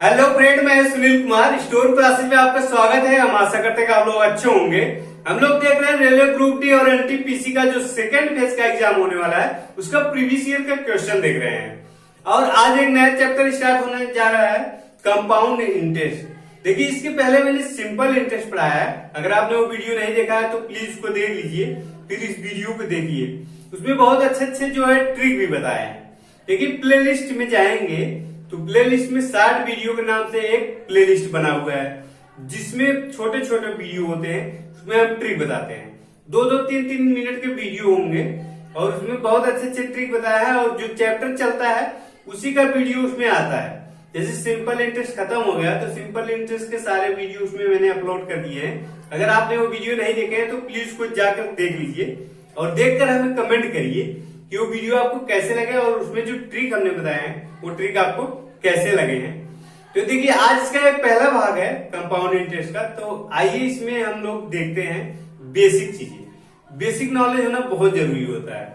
Hello friend, मैं Sunil Kumar store classes में आपका स्वागत है। हम आशा करते हैं कि आप लोग अच्छे होंगे। हम लोग देख रहे हैं रेलवे ग्रुप डी और एनटीपीसी का जो सेकंड फेज का एग्जाम होने वाला है उसका प्रीवियस ईयर का क्वेश्चन देख रहे हैं। और आज एक नया चैप्टर स्टार्ट होने जा रहा है, कंपाउंड इंटरेस्ट। देखिए, इसके पहले मैंने सिंपल इंटरेस्ट पढ़ाया है। अगर आपने वो वीडियो नहीं देखा है तो प्लीज उसको देख लीजिए, फिर इस वीडियो को देखिए। उसमें बहुत अच्छे अच्छे जो है ट्रिक भी बताए हैं। देखिए, प्ले लिस्ट में जाएंगे तो प्लेलिस्ट में 60 वीडियो के नाम से एक प्लेलिस्ट बना हुआ है, जिसमें छोटे छोटे वीडियो होते हैं। उसमें हम ट्रिक बताते हैं। दो दो तीन तीन मिनट के वीडियो होंगे और उसमें बहुत अच्छे अच्छे ट्रिक बताया है। और जो चैप्टर चलता है उसी का वीडियो उसमें आता है। जैसे सिंपल इंटरेस्ट खत्म हो गया तो सिंपल इंटरेस्ट के सारे वीडियो उसमें मैंने अपलोड कर दिए हैं। अगर आपने वो वीडियो नहीं देखे हैं तो प्लीज उसको जाकर देख लीजिए और देखकर हमें कमेंट करिए कि वो वीडियो आपको कैसे लगे और उसमें जो ट्रिक हमने बताए हैं वो ट्रिक आपको कैसे लगे हैं। तो देखिए, आज इसका एक पहला भाग है कंपाउंड इंटरेस्ट का। तो आइए इसमें हम लोग देखते हैं बेसिक चीजें। बेसिक नॉलेज होना बहुत जरूरी होता है।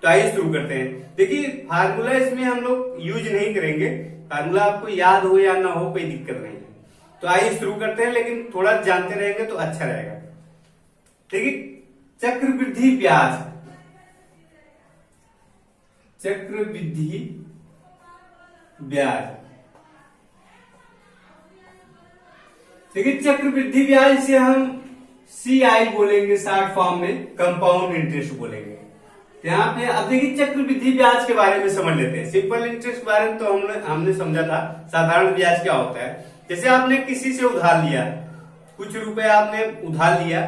तो आइए शुरू करते हैं। देखिए, फार्मूला इसमें हम लोग यूज नहीं करेंगे। फार्मूला आपको याद हो या ना हो कोई दिक्कत नहीं है। तो आइए शुरू करते हैं, लेकिन थोड़ा जानते रहेंगे तो अच्छा रहेगा। देखिए, चक्रवृद्धि ब्याज, चक्रवृद्धि ब्याज। देखिए, चक्रवृद्धि ब्याज से हम CI बोलेंगे, शॉर्ट फॉर्म में कंपाउंड इंटरेस्ट बोलेंगे। यहाँ पे अब देखिए, चक्रवृद्धि ब्याज के बारे में समझ लेते हैं। सिंपल इंटरेस्ट के बारे में तो हमने समझा था। साधारण ब्याज क्या होता है? जैसे आपने किसी से उधार लिया, कुछ रुपए आपने उधार लिया,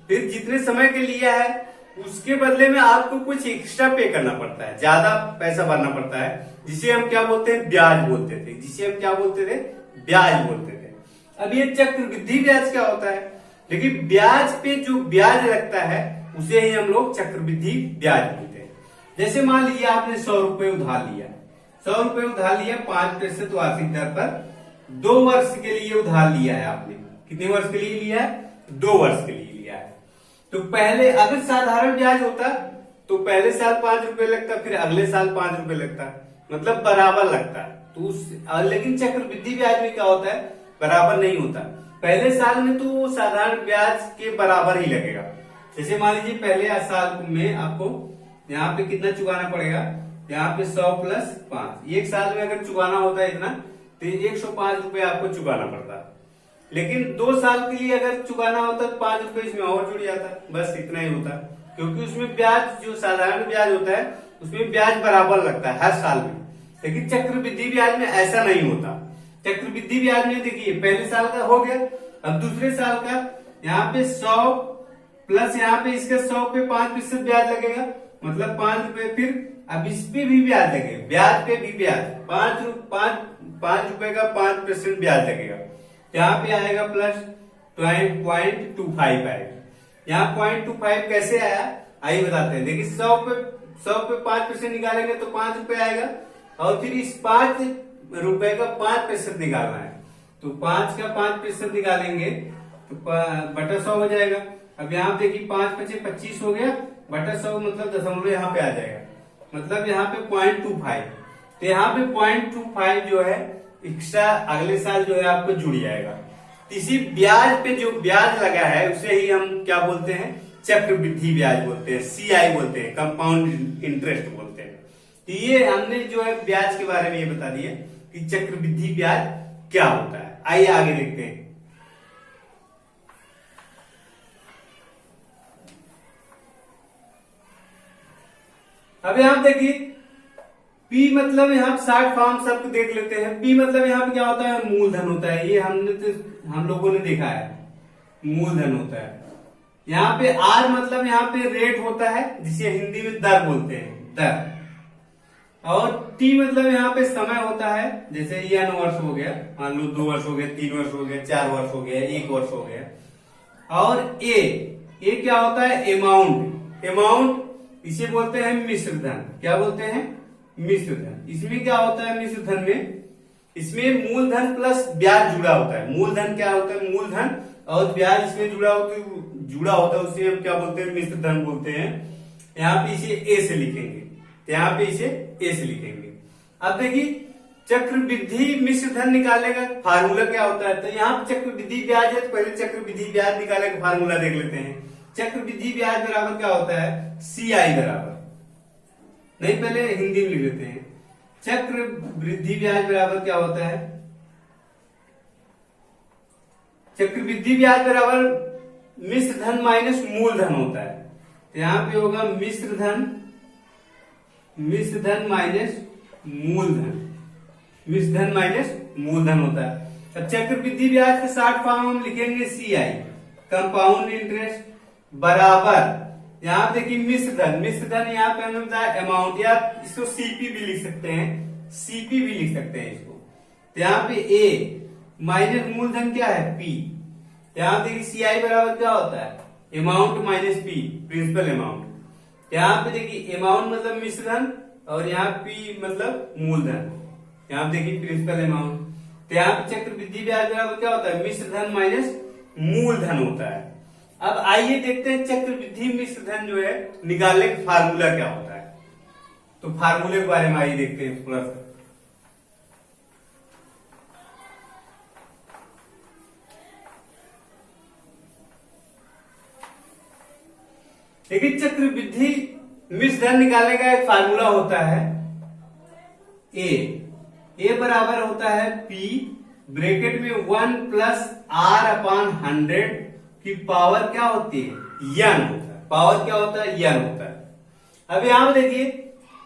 फिर जितने समय के लिया है उसके बदले में आपको कुछ एक्स्ट्रा पे करना पड़ता है, ज्यादा पैसा भरना पड़ता है, जिसे हम क्या बोलते हैं? ब्याज बोलते थे। जिसे हम क्या बोलते थे? ब्याज बोलते थे। अब ये चक्रवृद्धि ब्याज क्या होता है? देखिए, ब्याज पे जो ब्याज लगता है उसे ही हम लोग चक्रवृद्धि ब्याज बोलते हैं। जैसे मान लीजिए आपने 100 रुपए उधार लिया, 100 रुपए उधार लिया 5% वार्षिक दर पर, 2 वर्ष के लिए उधार लिया है आपने। कितने वर्ष के लिए लिया है? 2 वर्ष के लिए लिया है। तो पहले अगर साधारण ब्याज होता तो पहले साल 5 रुपए लगता, फिर अगले साल 5 रुपए लगता, मतलब बराबर लगता। तो लेकिन चक्रवृद्धि ब्याज में क्या होता है? बराबर नहीं होता। पहले साल में तो साधारण ब्याज के बराबर ही लगेगा। जैसे मान लीजिए पहले साल में आपको यहाँ पे कितना चुकाना पड़ेगा? यहाँ पे 100 प्लस 5। एक साल में अगर चुकाना होता है इतना तो 105 रुपए आपको चुकाना पड़ता। लेकिन 2 साल के लिए अगर चुकाना होता तो 5 रुपए इसमें और जुड़ जाता। बस इतना ही होता, क्योंकि उसमें ब्याज, जो साधारण ब्याज होता है उसमें ब्याज बराबर लगता है हर साल में। लेकिन चक्रवृद्धि ब्याज में ऐसा नहीं होता। चक्रवृद्धि ब्याज में देखिए, पहले साल का हो गया, अब दूसरे साल का यहाँ पे 100 प्लस यहाँ पे इसके 100 पे 5% ब्याज लगेगा, मतलब 5 रुपए। फिर अब इस पे भी ब्याज लगेगा, ब्याज पे भी ब्याज, 5 रुपए का 5% ब्याज लगेगा। यहाँ पे आएगा प्लस 0.25 आएगा। यहाँ 0.25 कैसे आया आइए बताते हैं। देखिए, 100 पे 5% निकालेंगे तो 5 रुपए आएगा, और फिर इस 5 रुपए का 5% निकालना है तो 5 का 5% निकालेंगे तो बटा 100 हो जाएगा। अब यहाँ देखिए 5 × 25 हो गया, बटा 100 मतलब दशमलव यहाँ पे आ जाएगा, मतलब यहाँ पे 0.25। तो यहाँ पे 0.25 जो है एक्स्ट्रा अगले साल जो है आपको जुड़ जाएगा। इसी ब्याज पे जो ब्याज लगा है उसे ही हम क्या बोलते हैं? चक्रवृद्धि ब्याज बोलते हैं, CI बोलते हैं, कंपाउंड इंटरेस्ट बोलते हैं। तो ये हमने जो है ब्याज के बारे में ये बता दिया कि चक्रवृद्धि ब्याज क्या होता है। आइए आगे देखते हैं। अब यहां देखिए, P मतलब यहाँ शॉर्ट फॉर्म सबको देख लेते हैं। P मतलब यहाँ पे क्या होता है? मूलधन होता है। ये हम लोगों ने देखा है, मूलधन होता है। यहाँ पे R मतलब यहाँ पे रेट होता है, जिसे हिंदी में दर बोलते हैं, दर। और T मतलब यहाँ पे समय होता है। जैसे ये N वर्ष हो गया, मान लो 2 वर्ष हो गए, 3 वर्ष हो गए, 4 वर्ष हो गया, 1 वर्ष हो गया। और A क्या होता है? अमाउंट। अमाउंट इसे बोलते हैं मिश्र धन। क्या बोलते हैं? मिश्र धन। इसमें क्या होता है? मिश्र धन में इसमें मूलधन प्लस ब्याज जुड़ा होता है। मूलधन क्या होता है? मूलधन और ब्याज इसमें जुड़ा होता है, उसे हम क्या बोलते हैं? मिश्र धन बोलते हैं। यहाँ पे इसे A से लिखेंगे, यहाँ पे इसे A से लिखेंगे। अब देखिए, चक्रवृद्धि मिश्र धन निकालने का फार्मूला क्या होता है? तो यहाँ चक्रवृद्धि ब्याज है, तो पहले चक्रवृद्धि ब्याज निकालने का फार्मूला देख लेते हैं। चक्रवृद्धि ब्याज बराबर क्या होता है? CI बराबर, नहीं पहले हिंदी में लिख लेते हैं। चक्रवृद्धि ब्याज बराबर क्या होता है? चक्रवृद्धि ब्याज बराबर मिश्र धन माइनस मूल धन होता है। तो यहां पे होगा मिश्र धन माइनस मूल धन, मिश्र धन माइनस मूल धन होता है। अब चक्रवृद्धि ब्याज के शॉर्ट फॉर्म हम लिखेंगे CI, कंपाउंड इंटरेस्ट, बराबर यहाँ देखिए मिश्र धन यहाँ पे हमें बताया अमाउंट, या इसको CP भी लिख सकते हैं, CP भी लिख सकते हैं इसको। तो यहाँ पे A माइनस मूलधन क्या है? P। यहाँ देखिए CI बराबर क्या होता है? Amount minus P, principal amount. यहाँ पे देखिए अमाउंट मतलब मिश्र धन और यहाँ P मतलब मूलधन, यहाँ देखिए प्रिंसिपल अमाउंट। तो यहाँ पे चक्रवृद्धि ब्याज बराबर क्या होता है? मिश्र धन माइनस मूलधन होता है। अब आइए देखते हैं चक्रवृद्धि मिश्र धन जो है निकालने का फार्मूला क्या होता है। तो फार्मूले के बारे में आइए देखते हैं थोड़ा सा। देखिए चक्रवृद्धि मिश्र धन निकालने का एक फार्मूला होता है ए बराबर होता है P ब्रैकेट में 1 प्लस R/100 की पावर क्या होती है? n होता है। पावर क्या होता है? n होता है। अब यहां पे देखिए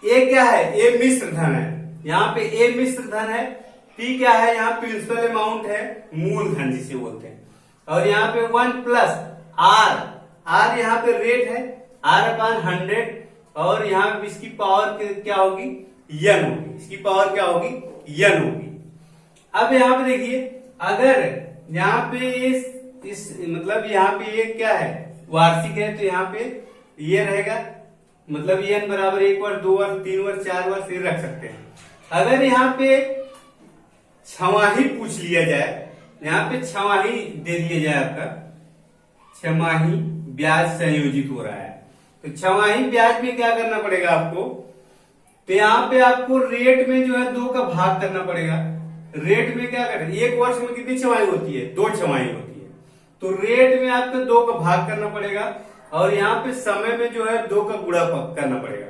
A क्या है? A मिश्र धन है, यहाँ पे A मिश्र धन है। P क्या है? यहाँ प्रिंसिपल अमाउंट है, मूलधन जिसे बोलते हैं। और यहाँ पे 1 प्लस R यहाँ पे रेट है R/100, और यहाँ पे इसकी पावर क्या होगी? n होगी। इसकी पावर क्या होगी? n होगी। अब यहाँ पे देखिए अगर यहाँ पे इस मतलब यहाँ पे ये क्या है? वार्षिक है, तो यहाँ पे ये रहेगा, मतलब n बराबर 1 वर्ष, 2 वर्ष, 3 वर्ष, 4 वर्ष ये रख सकते हैं। अगर यहाँ पे छमाही पूछ लिया जाए, यहाँ पे छमाही दे दिया जाए, आपका छमाही ब्याज संयोजित हो रहा है, तो छमाही ब्याज में क्या करना पड़ेगा आपको? तो यहाँ पे आपको रेट में जो है 2 का भाग करना पड़ेगा। रेट में क्या करें? एक वर्ष में कितनी छमाही होती है? 2 छमाही होती है। तो रेट में आपको 2 का भाग करना पड़ेगा, और यहाँ पे समय में जो है 2 का गुणा करना पड़ेगा।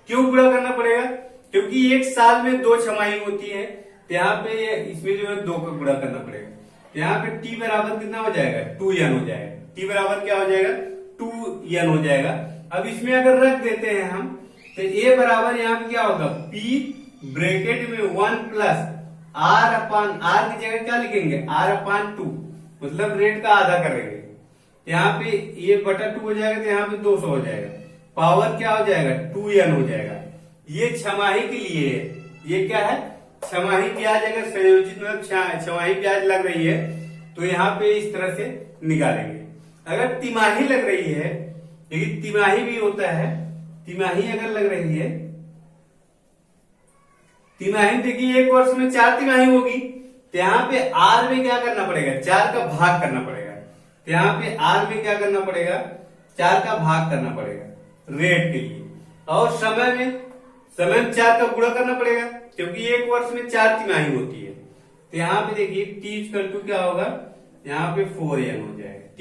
क्यों गुणा करना पड़ेगा? क्योंकि एक साल में 2 छमाही होती है, तो यहाँ पे इसमें जो है 2 का गुणा करना पड़ेगा। तो यहाँ पे T बराबर कितना हो जाएगा? 2n हो जाएगा। T बराबर क्या हो जाएगा? 2n हो जाएगा। अब इसमें अगर रख देते हैं हम, तो A बराबर यहाँ पे क्या होगा? P ब्रैकेट में 1 प्लस R की जगह क्या लिखेंगे? R/2, मतलब रेट का आधा करेंगे। यहाँ पे ये बटा 2 हो जाएगा, तो यहाँ पे 200 हो जाएगा। पावर क्या हो जाएगा? 2n हो जाएगा। ये छमाही के लिए है। ये क्या है? छमाही ब्याज अगर संयोजित मतलब छमाही ब्याज लग रही है, तो यहाँ पे इस तरह से निकालेंगे। अगर तिमाही लग रही है, लेकिन तिमाही भी होता है, तिमाही अगर लग रही है, तिमाही देखिए एक वर्ष में 4 तिमाही होगी, तो यहाँ पे R में क्या करना पड़ेगा? 4 का भाग करना पड़ेगा। तो यहाँ पे R में क्या करना पड़ेगा? 4 का भाग करना पड़ेगा रेट के लिए। और समय में 4 का गुणा करना पड़ेगा, क्योंकि एक वर्ष में 4 तिमाही होती है। तो यहाँ पे देखिए T क्या होगा? यहाँ पे 4n हो जाएगा। T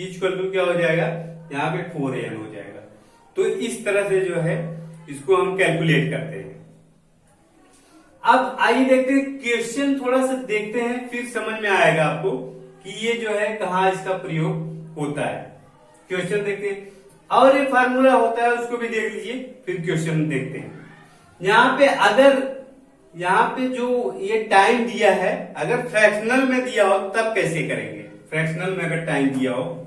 क्या हो जाएगा? यहाँ पे 4n हो जाएगा। तो इस तरह से जो है इसको हम कैलकुलेट करते हैं। अब आइए देखते हैं क्वेश्चन, थोड़ा सा देखते हैं, फिर समझ में आएगा आपको कि ये जो है कहाँ इसका प्रयोग होता है। क्वेश्चन देखते हैं, और ये फार्मूला होता है उसको भी देख लीजिए, फिर क्वेश्चन देखते हैं। यहाँ पे अगर यहाँ पे जो ये टाइम दिया है, अगर फ्रैक्शनल में दिया हो तब कैसे करेंगे? फ्रैक्शनल में अगर टाइम दिया हो,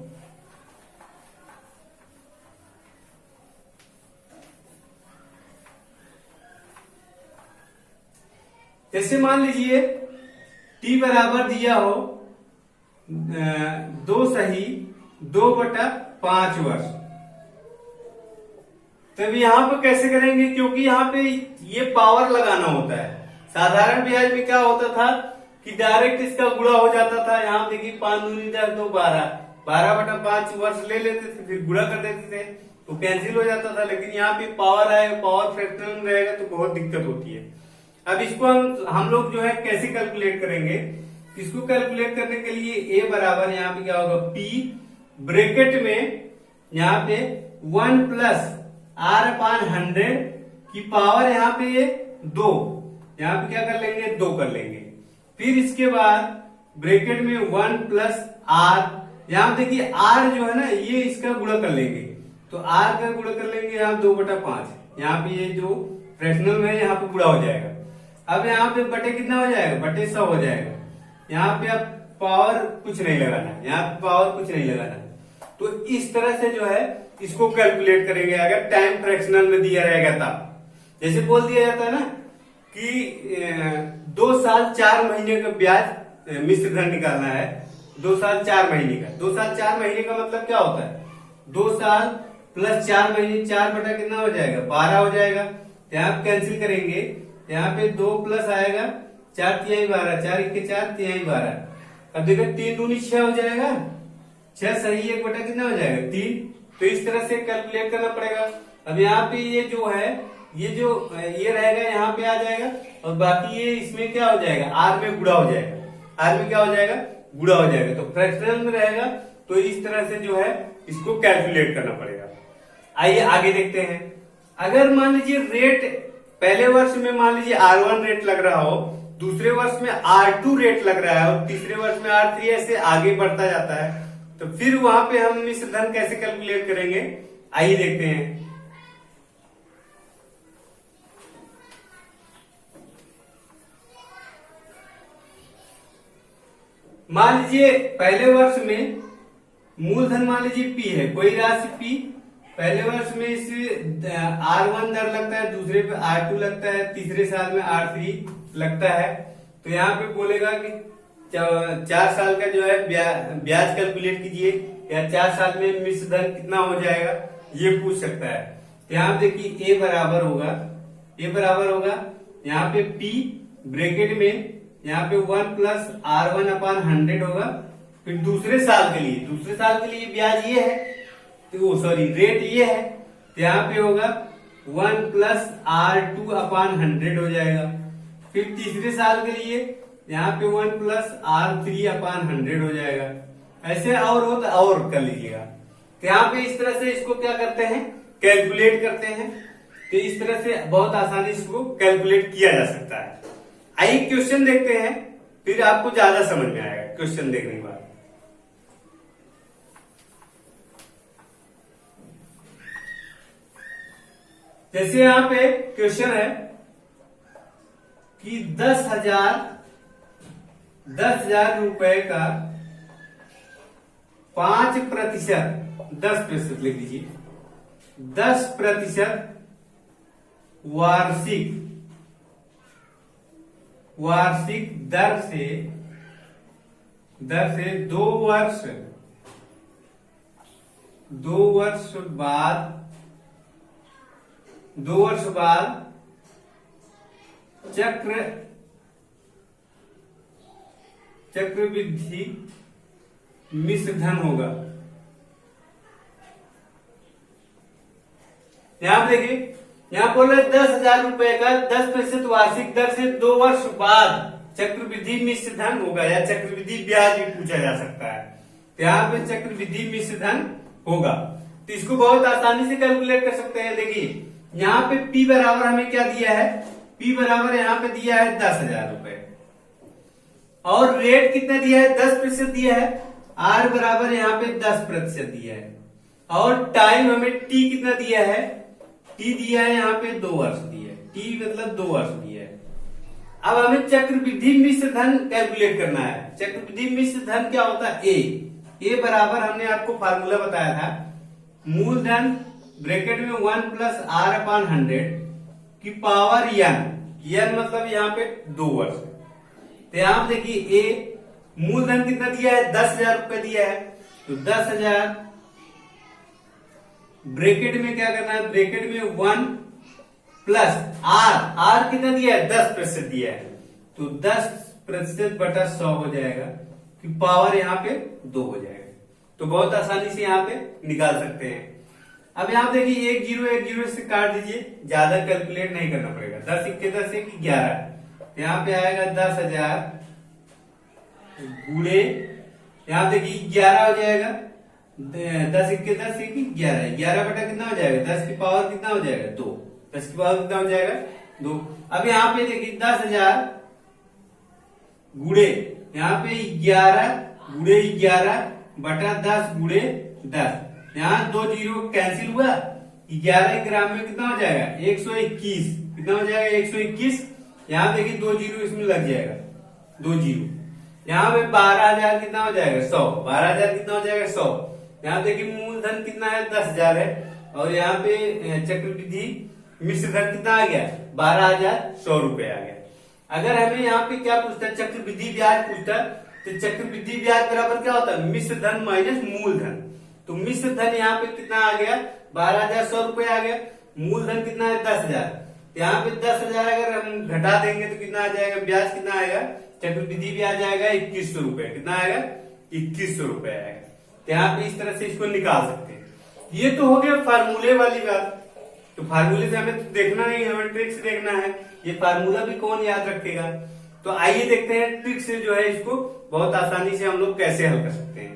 जैसे मान लीजिए T बराबर दिया हो 2/5 वर्ष, तब यहां पर कैसे करेंगे? क्योंकि यहाँ पे ये पावर लगाना होता है। साधारण ब्याज में क्या होता था कि डायरेक्ट इसका गुणा हो जाता था। यहाँ देखिए 5 दूनी 10 2 12/5 वर्ष ले लेते थे, फिर गुणा कर देते थे, तो कैंसिल हो जाता था। लेकिन यहाँ पे पावर है, पावर फ्रैक्शनल में रहेगा तो बहुत दिक्कत होती है। अब इसको हम लोग जो है कैसे कैलकुलेट करेंगे, इसको कैलकुलेट करने के लिए ए बराबर यहाँ पे क्या होगा, पी ब्रैकेट में यहाँ पे 1 प्लस आर अपान 100 की पावर यहाँ पे 2, यहाँ पे क्या कर लेंगे, 2 कर लेंगे। फिर इसके बाद ब्रैकेट में 1 प्लस आर, यहाँ पे देखिए आर जो है ना ये इसका गुणा कर लेंगे, तो आर का गुणा कर लेंगे यहाँ 2/5, यहाँ पे ये जो फ्रैक्शनल में यहाँ पे गुणा हो जाएगा। अब यहाँ पे बटे कितना हो जाएगा, बटे 100 हो जाएगा। यहाँ पे अब पावर कुछ नहीं लगाना, यहाँ पे पावर कुछ नहीं लगाना। तो इस तरह से जो है इसको कैलकुलेट करेंगे अगर टाइम फ्रैक्शनल में दिया रहेगा तब। जैसे बोल दिया जाता है ना कि 2 साल 4 महीने का ब्याज मिश्र धन निकालना है, 2 साल 4 महीने का। 2 साल 4 महीने का मतलब क्या होता है, 2 साल प्लस 4 महीने, 4 बटा कितना हो जाएगा, 12 हो जाएगा। यहाँ कैंसिल करेंगे, यहाँ पे 2 प्लस आएगा 4 तिहाई 12, 4 1 4 तिहाई 12। अब देखो 3 दूनी 6 हो जाएगा, 6 सही 1 बटा कितना हो जाएगा, 3। तो इस तरह से कैलकुलेट करना पड़ेगा। अब यहाँ पे ये जो है ये रहेगा, यहाँ पे आ जाएगा, और बाकी ये इसमें क्या हो जाएगा, आर में गुणा हो जाएगा। आर में क्या हो जाएगा, गुणा हो जाएगा। तो फ्रैक्शनल में रहेगा, तो इस तरह से जो है इसको कैलकुलेट करना पड़ेगा। आइए आगे देखते हैं। अगर मान लीजिए रेट पहले वर्ष में मान लीजिए R1 रेट लग रहा हो, दूसरे वर्ष में R2 रेट लग रहा है, और तीसरे वर्ष में R3, ऐसे आगे बढ़ता जाता है, तो फिर वहां पे हम मिश्र धन कैसे कैलकुलेट करेंगे, आइए देखते हैं। मान लीजिए पहले वर्ष में मूलधन मान लीजिए P है, कोई राशि P, पहले वर्ष में इस R1 दर लगता है, दूसरे पे R2 लगता है, तीसरे साल में R3 लगता है। तो यहाँ पे बोलेगा कि 4 साल का जो है ब्याज कैलकुलेट कीजिए, या 4 साल में मिश्र धन कितना हो जाएगा, ये पूछ सकता है। तो यहाँ देखिए ए बराबर होगा यहाँ पे P ब्रैकेट में यहाँ पे 1 प्लस R1 अपान 100 होगा। फिर दूसरे साल के लिए ब्याज ये है, तो सॉरी रेट ये है, तो यहाँ पे होगा 1 प्लस R2 अपान 100 हो जाएगा। फिर तीसरे साल के लिए यहाँ पे 1 प्लस R3 अपान 100 हो जाएगा। ऐसे और हो तो और कर लीजिएगा। तो यहाँ पे इस तरह से इसको क्या करते हैं, कैलकुलेट करते हैं। तो इस तरह से बहुत आसानी से इसको कैलकुलेट किया जा सकता है। आइए क्वेश्चन देखते हैं, फिर आपको ज्यादा समझ में आएगा क्वेश्चन देखने के बाद। जैसे यहाँ पे क्वेश्चन है कि 10,000 रुपए का 5%, 10% लिख दीजिए, 10% वार्षिक दर से 2 वर्ष बाद चक्रवृद्धि मिश्र धन होगा। यहां देखिए, यहाँ बोल रहे 10,000 रुपए का 10% वार्षिक दर से 2 वर्ष बाद चक्रवृद्धि मिश्र धन होगा, या चक्रवृद्धि ब्याज भी पूछा जा सकता है। तो यहाँ पे चक्रवृद्धि मिश्र धन होगा, तो इसको बहुत आसानी से कैलकुलेट कर सकते हैं। देखिए यहाँ पे P बराबर हमें क्या दिया है, P बराबर यहाँ पे दिया है 10,000 रुपए, और रेट कितना दिया है, 10% दिया है। R बराबर यहाँ पे 10% दिया है, और टाइम हमें T कितना दिया है, T दिया है यहाँ पे 2 वर्ष दिया है, T मतलब 2 वर्ष दिया है। अब हमें चक्रवृद्धि मिश्र धन कैलकुलेट करना है। चक्रवृद्धि मिश्र धन क्या होता है, ए बराबर हमने आपको फार्मूला बताया था, मूलधन ब्रैकेट में 1 प्लस R अपान 100 की पावर n मतलब यहाँ पे 2 वर्ष। तो यहाँ देखिए ए मूलधन कितना दिया है, 10,000 रुपए दिया है, तो 10,000 ब्रैकेट में क्या करना है, ब्रैकेट में 1 प्लस R कितना दिया है, 10% दिया है, तो 10% बटा 100 हो जाएगा, कि पावर यहाँ पे 2 हो जाएगा। तो बहुत आसानी से यहाँ पे निकाल सकते हैं। अब यहाँ देखिए 1 0 से काट दीजिए, ज्यादा कैलकुलेट नहीं करना पड़ेगा। 10 1 10 1 11, यहाँ पे आएगा 10,000 गुणे, यहाँ देखिए 11 हो जाएगा, 10 इक्के 10 इक्के 11, 11 बटा कितना हो जाएगा, 10 की पावर कितना हो जाएगा 2, 10 की पावर कितना हो जाएगा 2। अब यहाँ पे देखिए 10,000 गुणे, यहाँ पे 11 गुणे 11 बटा 10 गुणे 10, यहाँ 2 जीरो कैंसिल हुआ, 11 ग्राम में कितना हो जाएगा 121, कितना हो जाएगा 121, यहाँ देखिए 2 जीरो इसमें लग जाएगा, 2 जीरो, यहाँ पे 12,000 कितना हो जाएगा 100, 12,000 कितना हो जाएगा 100, यहाँ देखिए मूलधन कितना है 10,000 है, और यहाँ पे चक्रवृद्धि मिश्र धन कितना आ गया 12,100 रुपए आ गया। अगर हमें यहाँ पे क्या पूछता है, चक्रवृद्धि ब्याज पूछता, तो चक्रवृद्धि ब्याज बराबर क्या होता है, मिश्र धन माइनस मूलधन। तो मिश्र धन यहाँ पे कितना आ गया 12,100 रुपए आ गया, मूलधन कितना है 10,000, यहाँ पे 10,000 अगर हम घटा देंगे तो कितना आ जाएगा, ब्याज कितना आएगा, चक्रवृद्धि ब्याज आएगा 2100 रुपए, कितना आएगा 2100 रुपए आएगा। तो यहाँ पे इस तरह से इसको निकाल सकते हैं। ये तो हो गया फार्मूले वाली बात, तो फार्मूले से हमें तो देखना नहीं, हमें ट्रिक से देखना है, ये फार्मूला भी कौन याद रखेगा। तो आइए देखते हैं ट्रिक से जो है इसको बहुत आसानी से हम लोग कैसे हल कर सकते हैं।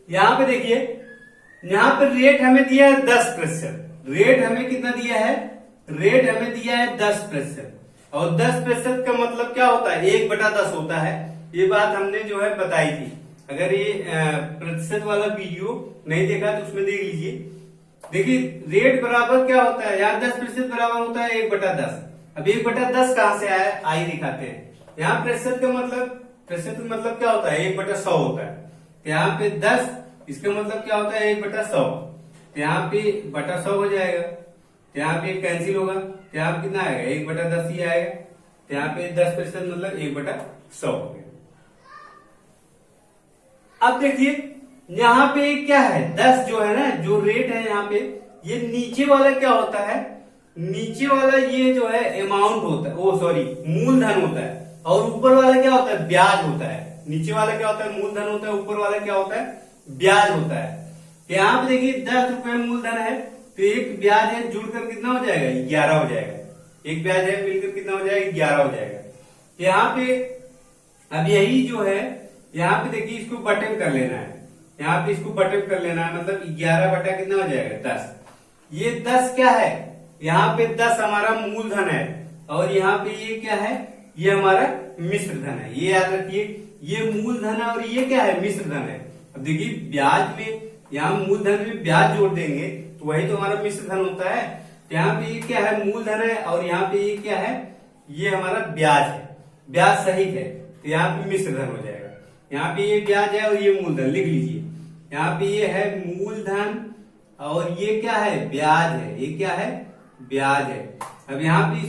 यहां पे देखिए, यहां पर रेट हमें दिया है 10%, रेट हमें कितना दिया है, रेट हमें दिया है 10%, और 10% का मतलब क्या होता है 1/10 होता है। ये बात हमने जो है बताई थी, अगर ये प्रतिशत वाला वीडियो नहीं देखा तो उसमें देख लीजिए। देखिए रेट बराबर क्या होता है, यहाँ 10% बराबर होता है 1/10। अब 1/10 कहां से आया, आइए दिखाते हैं। यहाँ प्रतिशत का मतलब क्या होता है 1/100 होता है, तो यहाँ पे 10, इसका मतलब क्या होता है 1/100, तो यहाँ पे बटा 100 हो जाएगा, तो यहाँ पे कैंसिल होगा, तो यहाँ पे कितना आएगा 1/10 ही आएगा, तो यहाँ पे 10% मतलब 1/100 हो गया। अब देखिए यहाँ पे क्या है 10 जो है ना, जो रेट है यहाँ पे, ये नीचे वाला क्या होता है, नीचे वाला ये जो है अमाउंट होता है, ओ सॉरी मूलधन होता है, और ऊपर वाला क्या होता है ब्याज होता है। नीचे वाला क्या होता है मूलधन होता है, ऊपर वाला क्या होता है ब्याज होता है। यहाँ पे देखिए 10 रुपए मूलधन है, तो एक ब्याज है जुड़कर कितना हो जाएगा 11 हो जाएगा, एक ब्याज है मिलकर कितना हो जाएगा 11 हो जाएगा। यहाँ पे अब यही जो है, यहाँ पे देखिए इसको बटन कर लेना है, यहाँ पे इसको बटन कर लेना है, मतलब 11 बटा कितना हो जाएगा 10। ये 10 क्या है, यहाँ पे 10 हमारा मूलधन है, और यहाँ पे ये क्या है, ये हमारा मिश्र धन है। ये याद रखिए, ये मूलधन है और ये क्या है मिश्र धन है। अब देखिए ब्याज में, यहाँ मूलधन में ब्याज जोड़ देंगे तो वही तो हमारा मिश्र धन होता है। तो यहाँ पे ये क्या है मूलधन है, और यहाँ पे ये क्या है, ये हमारा ब्याज है, ब्याज सहित है, तो यहाँ पे मिश्र धन हो जाएगा। यहाँ पे ये ब्याज है और ये मूलधन, लिख लीजिए। यहाँ पे ये है मूलधन और ये क्या है ब्याज है, ये क्या है ब्याज है। अब यहाँ पे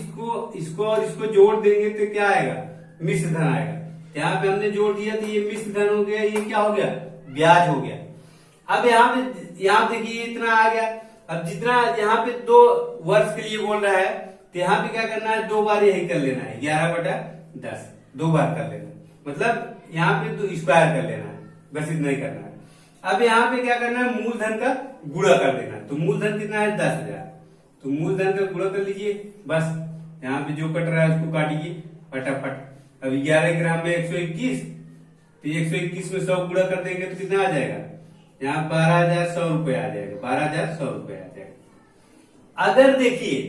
इसको और इसको जोड़ देंगे तो क्या आएगा मिश्र धन आएगा। यहाँ पे हमने जोड़ दिया तो ये मिश्र धन हो गया, ये क्या हो गया ब्याज हो गया। अब यहाँ देखिए इतना आ गया। अब जितना यहाँ पे 2 वर्ष के लिए बोल रहा है, तो यहाँ पे क्या करना है 2 बार यही कर लेना है, 11/10 2 बार कर लेना है, मतलब यहाँ पे तो स्क्वायर कर लेना है, बस इतना ही करना है। अब यहाँ पे क्या करना है मूलधन का गुणा कर देना है। तो मूलधन कितना है 10,000, तो मूलधन का गुणा कर लीजिए, बस यहाँ पे जो कट रहा है उसको काटिए फटाफट। अब 11 ग्राम में 121, तो 121 में 100 गुणा कर देंगे तो कितना आ जाएगा, यहाँ 12,100 रुपए आ जाएगा, 12,100 रुपए आ जाएगा। अगर देखिए,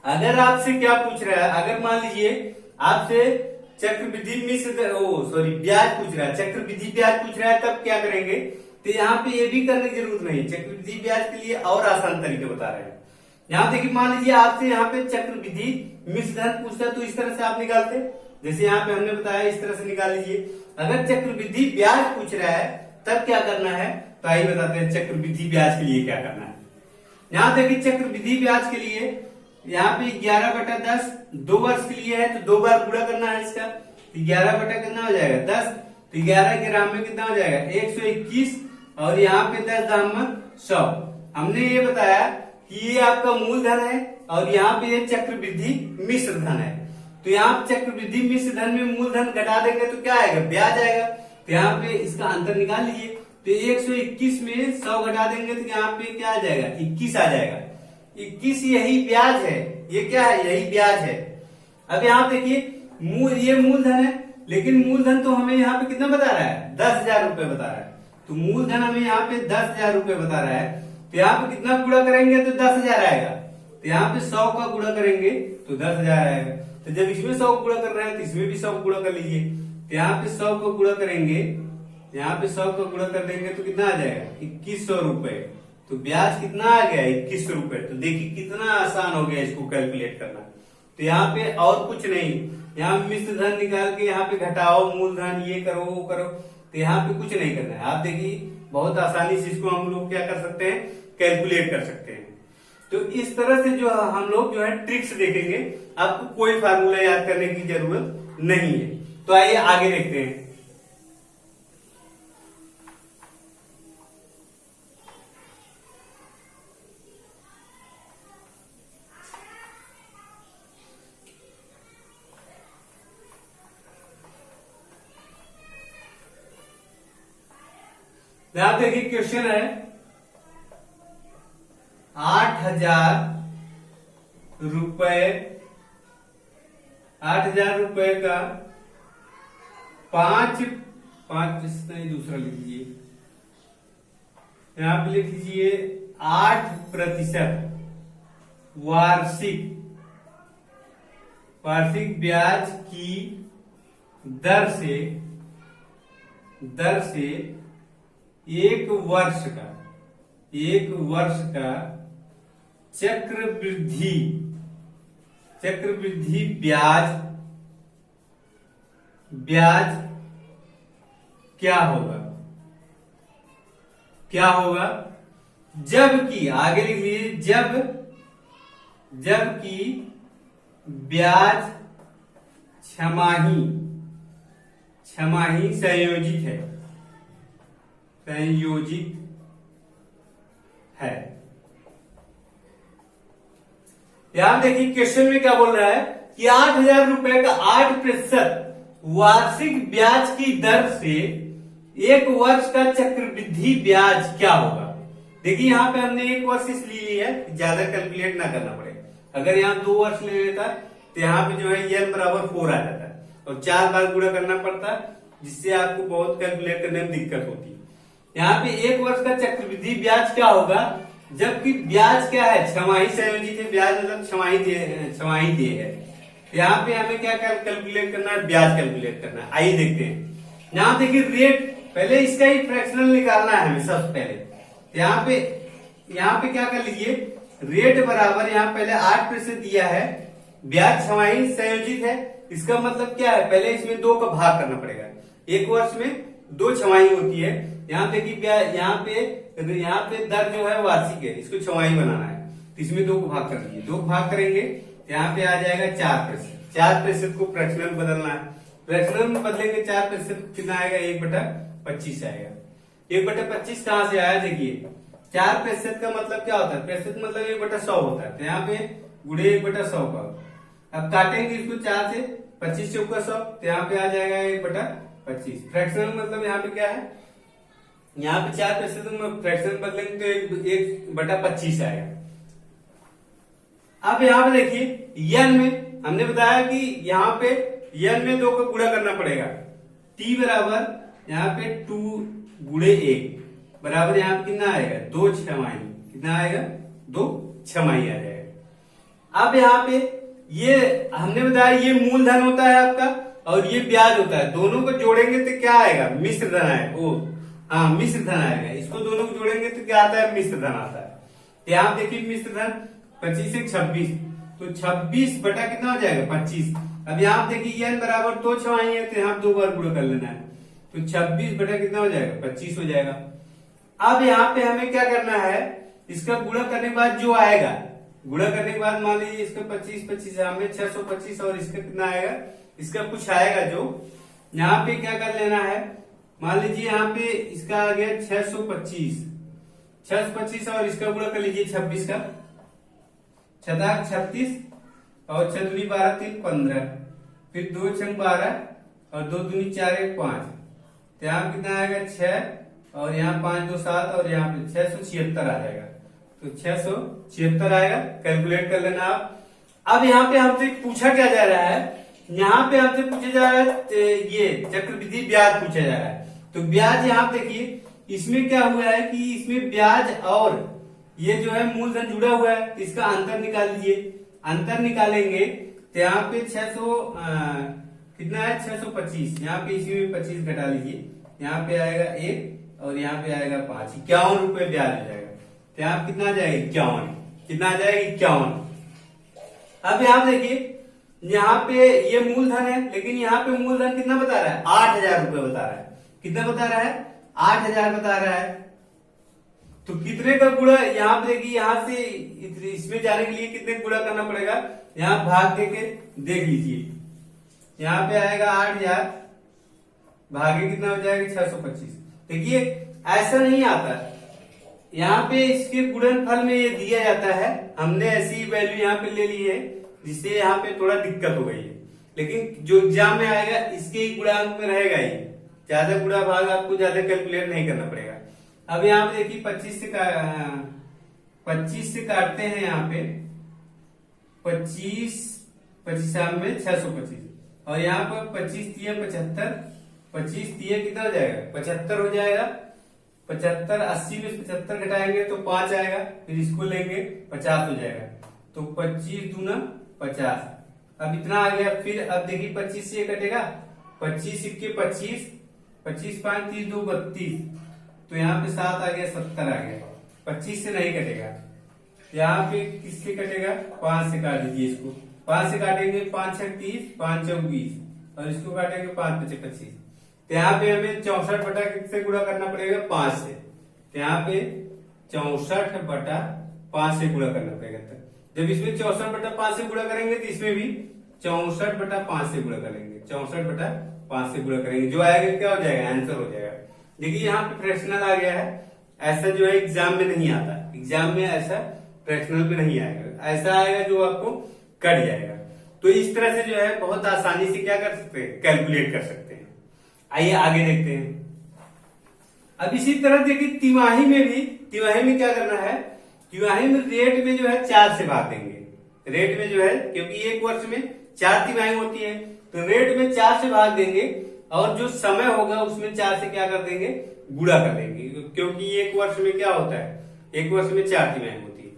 अगर आपसे क्या पूछ रहा है, अगर मान लीजिए आपसे चक्रवृद्धि ब्याज पूछ रहा है, चक्रवृद्धि ब्याज पूछ रहा है, तब क्या करेंगे, तो यहाँ पे ये भी करने की जरूरत नहीं। चक्रवृद्धि ब्याज के लिए और आसान तरीके बता रहे हैं। यहाँ देखिए मान लीजिए आपसे यहाँ पे चक्रवृद्धि मिश्र धन पूछता है, तो इस तरह से आप निकालते, जैसे यहाँ पे हमने बताया इस तरह से निकाल लीजिए। अगर चक्रवृद्धि ब्याज पूछ रहा है तब क्या करना है, तो आइए बताते हैं चक्रवृद्धि ब्याज के लिए क्या करना है। यहाँ देखिए चक्रवृद्धि ब्याज के लिए यहाँ पे 11/10 2 वर्ष के लिए है, तो 2 बार गुणा करना है इसका, तो 11 बटा कितना हो जाएगा 10, तो 11 ग्राम में कितना हो जाएगा 121, और यहाँ पे 10 दाम में 100। हमने ये बताया कि ये आपका मूलधन है और यहाँ पे ये चक्रवृद्धि मिश्र धन है। तो यहाँ चक्रवृद्धि मिश्र धन में मूलधन घटा देंगे तो क्या आएगा ब्याज आएगा। तो यहाँ पे इसका अंतर निकाल लीजिए, तो 121 में 100 घटा देंगे तो यहाँ पे क्या आ जाएगा, 21 आ जाएगा। 21 यही ब्याज है, ये क्या है, यही ब्याज है। अब यहाँ देखिए ये मूलधन है, लेकिन मूलधन तो हमें यहाँ पे कितना बता रहा है, 10,000 रुपए बता रहा है। तो मूलधन हमें यहाँ पे 10,000 रुपए बता रहा है, तो यहाँ पे कितना गुणा करेंगे तो 10,000 आएगा। तो यहाँ पे 100 का गुणा करेंगे तो 10,000 आएगा। तो जब इसमें 100 गुणा कर रहे हैं तो इसमें भी 100 गुणा कर लीजिए। तो यहाँ पे 100 को गुणा करेंगे, यहाँ पे 100 को गुणा कर देंगे तो कितना आ जाएगा, 2100 रुपए। तो ब्याज कितना आ गया, 21 रुपए। तो देखिए कितना आसान हो गया इसको कैलकुलेट करना। तो यहाँ पे और कुछ नहीं, यहाँ मिश्र धन निकाल के यहाँ पे घटाओ मूलधन, ये करो वो करो, तो यहाँ पे कुछ नहीं करना है। आप देखिए बहुत आसानी से इसको हम लोग क्या कर सकते हैं, कैलकुलेट कर सकते हैं। तो इस तरह से जो हम लोग जो है ट्रिक्स देखेंगे, आपको कोई फार्मूला याद करने की जरूरत नहीं है। तो आइए आगे देखते हैं। आप देखिए क्वेश्चन है 8,000 रुपए, 8,000 रुपए का पांच नहीं, दूसरा लिख लीजिए, यहां पे लिख लीजिए 8% वार्षिक ब्याज की दर से एक वर्ष का चक्रवृद्धि ब्याज क्या होगा जबकि, आगे लिख लीजिए, जबकि ब्याज छमाही संयोजित है। यहां देखिए क्वेश्चन में क्या बोल रहा है कि 8,000 रुपए का 8% वार्षिक ब्याज की दर से एक वर्ष का चक्रवृद्धि ब्याज क्या होगा। देखिए यहाँ पे हमने एक वर्ष इसलिए लिया है ज्यादा कैलकुलेट ना करना पड़े। अगर यहाँ 2 वर्ष ले लेता तो यहाँ पे जो है n बराबर 4 आ जाता है और 4 बार गुणा करना पड़ता है, जिससे आपको बहुत कैलकुलेट करने में दिक्कत होती है। यहाँ पे एक वर्ष का चक्रवृद्धि ब्याज क्या होगा, जबकि ब्याज क्या है, छमाही संयोजित है, ब्याज मतलब छमाही दिए है। यहाँ पे हमें क्या कैलकुलेट करना है, ब्याज कैलकुलेट करना है। आइए देखते हैं। यहाँ देखिए रेट, पहले इसका ही फ्रैक्शनल निकालना है हमें सबसे पहले। यहाँ पे क्या कर लीजिए, रेट बराबर यहाँ पहले 8% दिया है, ब्याज छमाही संयोजित है, इसका मतलब क्या है, पहले इसमें 2 का भाग करना पड़ेगा। एक वर्ष में 2 छमाही होती है। यहाँ देखिए यहाँ पे दर जो है वार्षिक है, इसको छमाही बनाना है, तो इसमें 2 को भाग कर लीजिए। 2 को भाग करेंगे यहाँ पे आ जाएगा 4%। 4% को फ्रैक्शनल बदलना है, फ्रैक्शनल में बदलेंगे 4% कितना आएगा, 1/25 आएगा। 1/25 कहां से आया, देखिए 4% का मतलब क्या होता है, प्रतिशत मतलब 1/100 होता है। तो यहाँ पे गुणे 1/100 का, अब काटेंगे इसको 4 से, 25 चौका 100, तो यहाँ पे आ जाएगा 1/25। फ्रैक्शनल मतलब यहाँ पे क्या है, यहाँ पे 4% में फ्रैक्शनल बदलेंगे तो 1/25 आएगा। अब यहाँ पे देखिए n में हमने बताया कि यहाँ पे n में 2 को गुणा करना पड़ेगा। t बराबर यहाँ पे 2 गुणे 1 बराबर यहाँ पे कितना आएगा, 2 छमाही, कितना आएगा, 2 छमाही आ जाएगा। अब यहाँ पे ये हमने बताया ये मूलधन होता है आपका और ये ब्याज होता है, दोनों को जोड़ेंगे तो क्या आएगा, मिश्र धन आएगा। मिश्र धन आएगा। इसको दोनों को जोड़ेंगे तो क्या आता है, मिश्र धन आता है। यहाँ देखिए मिश्र धन 25 से 26, तो 26 बटा कितना हो जाएगा, 25। अब यहाँ देखिए n बराबर 2 छमाही है, तो यहाँ 2 बार गुणा कर लेना है, तो 26 बटा कितना हो जाएगा, 25 हो जाएगा। अब यहाँ पे हमें क्या करना है, इसका गुणा करने के बाद जो आएगा, गुणा करने के बाद मान लीजिए इसका 25 हमें 625 और इसका कितना आएगा, इसका कुछ आएगा जो यहाँ पे क्या कर लेना है, मान लीजिए यहाँ पे इसका आ गया 625 और इसका गुणा कर लीजिए 26 का, 36 और 6 दूनी 12 3 15, फिर 2 6 12 और 2 दूनी 4 1 5, तो यहाँ कितना आएगा 6 और यहाँ 5 2 7 और यहाँ पे 676 आ जाएगा। तो 676 आएगा, कैलकुलेट कर लेना आप। अब यहाँ पे हमसे पूछा क्या जा रहा है, यहाँ पे हमसे पूछा जा रहा है ये चक्रवृद्धि ब्याज पूछा जा रहा है। तो ब्याज यहाँ पे देखिए, इसमें क्या हुआ है कि इसमें ब्याज और ये जो है मूलधन जुड़ा हुआ है, तो इसका अंतर निकाल लीजिए। अंतर निकालेंगे तो यहाँ पे 600 कितना है 625, यहाँ पे इसी में 25 घटा लीजिए, यहाँ पे आएगा 1 और यहाँ पे आएगा 5, 51 रुपए ब्याज हो जाएगा। तो यहाँ कितना आ जाएगा 51, कितना आ जाएगा 51। अब यहाँ देखिए, यहाँ पे ये मूलधन है, लेकिन यहाँ पे मूलधन कितना बता रहा है 8000 रुपए बता रहा है। कितना बता रहा है 8000 बता रहा है। तो कितने का गुणा यहाँ पे देखिए, यहाँ से इसमें जाने के लिए कितने गुणा करना पड़ेगा, यहाँ भाग देके देख लीजिए। यहाँ पे आएगा 8000 भागे कितना हो जाएगा 625। देखिए ऐसा नहीं आता, यहाँ पे इसके गुणनफल में ये दिया जाता है, हमने ऐसी वैल्यू यहाँ पे ले ली है जिससे यहाँ पे थोड़ा दिक्कत हो गई है। लेकिन जो एग्जाम में आएगा इसके गुणांक में रहेगा ही, ज्यादा गुणा भाग आपको ज्यादा कैलकुलेट नहीं करना पड़ेगा। अब यहाँ पे देखिए 25 से काटते हैं, यहाँ पे 25 में 625 और यहाँ पर 25 तिया 75, 25 तिया कितना हो जाएगा 75 हो जाएगा। 75 80 में 75 घटाएंगे तो 5 आएगा, फिर इसको लेंगे 50 हो जाएगा। तो 25 दूना 50, अब इतना आ गया। फिर अब देखिए 25 से कटेगा, 25 इक्के 25, 25 5 30 2 32, तो यहाँ पे 7 आ गया 70 आ गया। 25 से नहीं कटेगा, यहाँ पे किससे कटेगा 5 से काट दीजिए इसको। 5 से काटेंगे 5 6 30, 5 4 20 और इसको काटेंगे 5 5 25। तो यहाँ पे हमें 64 बटा किससे गुणा करना पड़ेगा 5 से। तो यहाँ पे 64 बटा 5 से गुणा करना पड़ेगा। जब इसमें 64 बटा 5 से गुणा करेंगे तो इसमें भी 64 बटा 5 से गुणा करेंगे, 64 बटा 5 से गुणा करेंगे, जो आएगा क्या हो जाएगा आंसर हो जाएगा। देखिए यहाँ पे फ्रैक्शनल आ गया है, ऐसा जो है एग्जाम में नहीं आता, एग्जाम में ऐसा फ्रैक्शनल में नहीं आएगा, ऐसा आएगा जो आपको कट जाएगा। तो इस तरह से जो है बहुत आसानी से क्या कर सकते हैं कैलकुलेट कर सकते हैं। आइए आगे देखते हैं। अब इसी तरह देखिए तिमाही में क्या करना है, तिमाही में रेट में जो है 4 से भाग देंगे। रेट में जो है क्योंकि एक वर्ष में 4 तिमाही होती है, तो रेट में 4 से भाग देंगे और जो समय होगा उसमें 4 से क्या कर देंगे गुणा कर देंगे, क्योंकि एक वर्ष में क्या होता है एक वर्ष में 4 तिमाही होती है।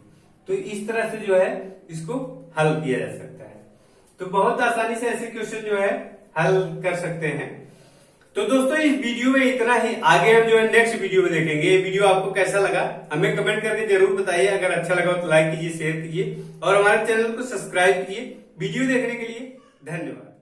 तो इस तरह से जो है इसको हल किया जा सकता है। तो बहुत आसानी से ऐसे क्वेश्चन जो है हल कर सकते हैं। तो दोस्तों इस वीडियो में इतना ही, आगे हम जो है नेक्स्ट वीडियो में देखेंगे। ये वीडियो आपको कैसा लगा हमें कमेंट करके जरूर बताइए। अगर अच्छा लगा तो लाइक कीजिए, शेयर कीजिए और हमारे चैनल को सब्सक्राइब कीजिए। वीडियो देखने के लिए धन्यवाद।